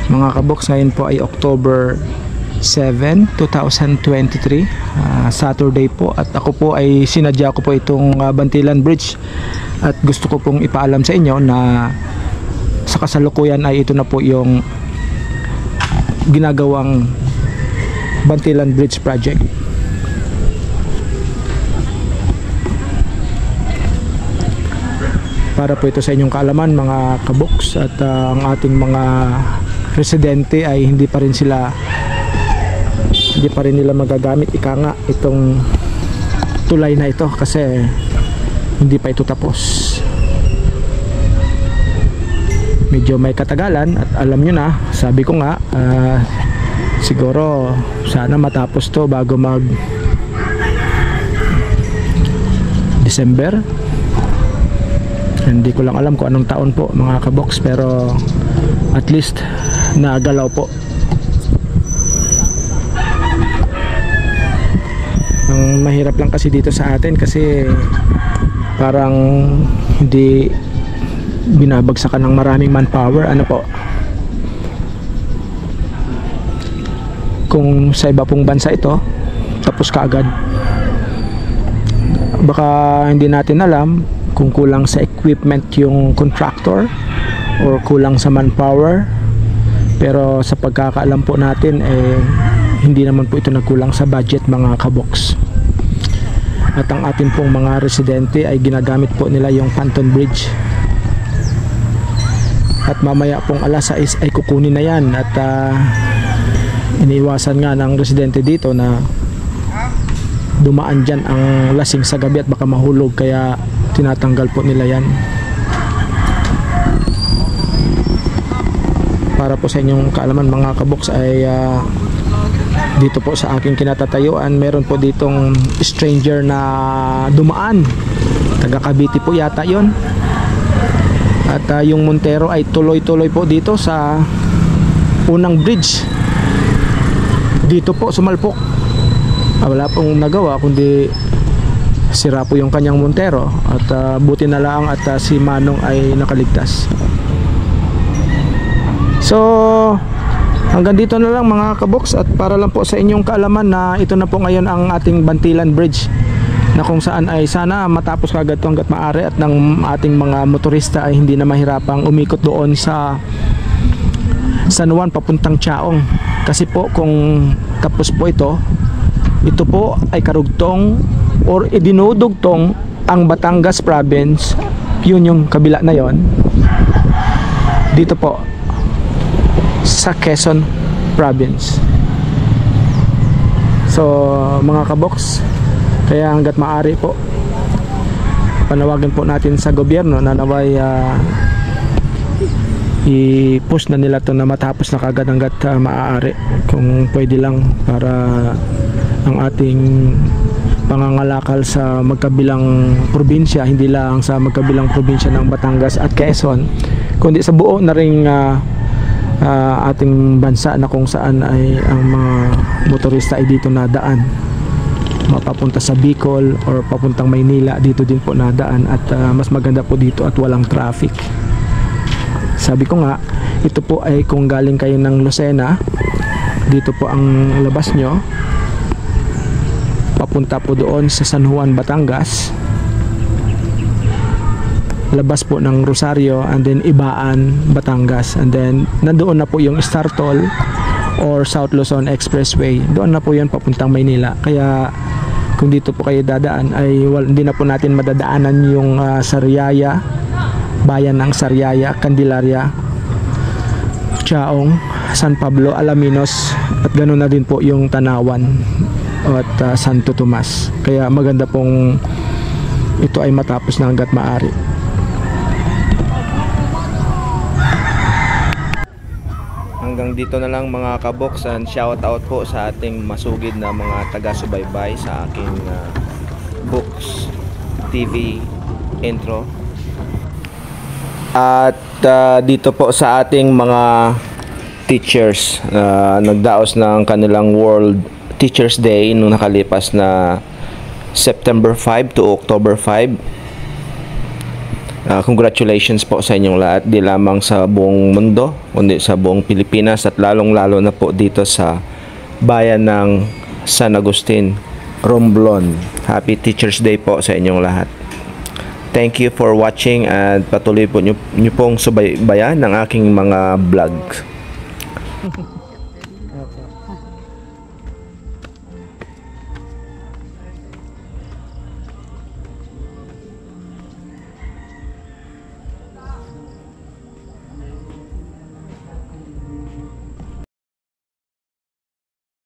Mga kaboks, ngayon po ay October 7, 2023, Saturday po, at ako po ay sinadya ko po itong Bantilan Bridge at gusto ko pong ipaalam sa inyo na sa kasalukuyan ay ito na po yung ginagawang Bantilan Bridge Project. Para po ito sa inyong kaalaman mga kaboks, at ang ating mga residente ay hindi pa rin nila magagamit ika nga itong tulay na ito kasi hindi pa ito tapos. Medyo may katagalan at alam nyo na, sabi ko nga siguro sana matapos to bago mag December. Hindi ko lang alam kung anong taon po mga kaboks, pero at least nagalaw po. Ang mahirap lang kasi dito sa atin kasi parang hindi binabagsakan ng maraming manpower. Ano po, kung sa iba pong bansa ito tapos kaagad, baka hindi natin alam kung kulang sa equipment yung contractor or kulang sa manpower, pero sa pagkakaalam po natin hindi naman po ito nagkulang sa budget mga kaboks. At ang ating pong mga residente ay ginagamit po nila yung Pontoon Bridge, at mamaya pong alas 6 ay kukunin na yan, at iniiwasan nga ng residente dito na dumaan dyan ang lasing sa gabi at baka mahulog, kaya tinatanggal po nila yan. Para po sa inyong kaalaman mga kaboks ay dito po sa aking kinatatayuan meron po ditong stranger na dumaan, taga Cavite po yata yon. At yung Montero ay tuloy-tuloy po dito sa unang bridge dito po sumalpok. Wala pong nagawa kundi sira po yung kanyang Montero, at buti na lang at si Manong ay nakaligtas. So hanggang dito na lang mga kaboks, at para lang po sa inyong kaalaman na ito na po ngayon ang ating Bantilan Bridge, na kung saan ay sana matapos kagad ito hanggat maaari, at ng ating mga motorista ay hindi na mahirapang umikot doon sa San Juan papuntang Chaong. Kasi po kung tapos po ito po ay karugtong or idinudugtong ang Batangas province, yun yung kabila na yon, dito po sa Quezon province. So mga kaboks, kaya hanggat maaari po panawagan po natin sa gobyerno na naway i-push na nila to na matapos na kagad hanggat maaari, kung pwede lang, para ang ating pangangalakal sa magkabilang probinsya, hindi lang sa magkabilang probinsya ng Batangas at Quezon, kundi sa buo na ring ating bansa, na kung saan ay ang mga motorista ay dito nadaan, mapapunta sa Bicol or papuntang Maynila, dito din po nadaan, at mas maganda po dito at walang traffic. Sabi ko nga, ito po ay kung galing kayo ng Lucena, dito po ang labas nyo, papunta po doon sa San Juan, Batangas, labas po ng Rosario, and then Ibaan, Batangas, and then nandoon na po yung Star Toll or South Luzon Expressway, doon na po yun papuntang Maynila. Kaya kung dito po kayo dadaan ay hindi na po natin madadaanan yung Sariaya, bayan ng Sariaya, Candelaria, Chaong, San Pablo, Alaminos, at ganoon na din po yung Tanawan at Santo Tomas. Kaya maganda pong ito ay matapos na hanggat maaari. Hanggang dito na lang mga kaboks, and shout out po sa ating masugid na mga taga-subaybay sa aking Books TV intro. At dito po sa ating mga teachers, nagdaos ng kanilang World Teachers Day nung nakalipas na September 5 to October 5. Congratulations po sa inyong lahat, di lamang sa buong mundo, kundi sa buong Pilipinas at lalong-lalo na po dito sa bayan ng San Agustin, Romblon. Happy Teachers Day po sa inyong lahat. Thank you for watching at patuloy po nyo pong subaybayan ng aking mga vlog.